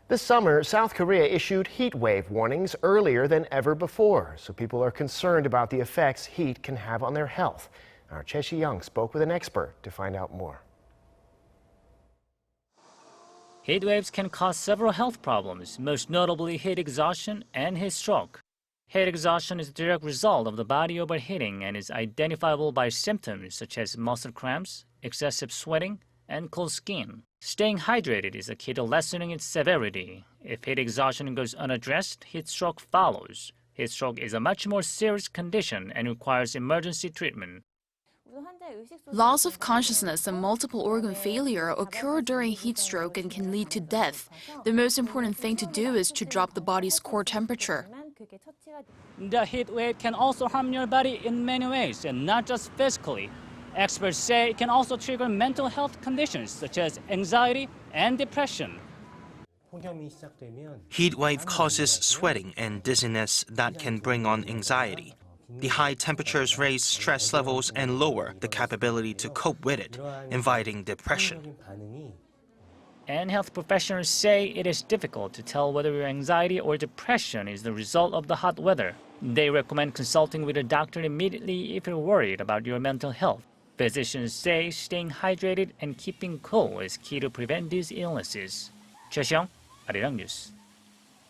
This summer, South Korea issued heat wave warnings earlier than ever before, so people are concerned about the effects heat can have on their health. Our Choi Si-young spoke with an expert to find out more. Heat waves can cause several health problems, most notably heat exhaustion and heat stroke. Heat exhaustion is a direct result of the body overheating and is identifiable by symptoms such as muscle cramps, excessive sweating, and cold skin. Staying hydrated is the key to lessening its severity. If heat exhaustion goes unaddressed, heat stroke follows. Heat stroke is a much more serious condition and requires emergency treatment. Loss of consciousness and multiple organ failure occur during heat stroke and can lead to death. The most important thing to do is to drop the body's core temperature. The heat wave can also harm your body in many ways, and not just physically. Experts say it can also trigger mental health conditions such as anxiety and depression. Heat wave causes sweating and dizziness that can bring on anxiety. The high temperatures raise stress levels and lower the capability to cope with it, inviting depression. And health professionals say it is difficult to tell whether your anxiety or depression is the result of the hot weather. They recommend consulting with a doctor immediately if you're worried about your mental health. Physicians say staying hydrated and keeping cool is key to prevent these illnesses. Choi Si-young, Arirang News.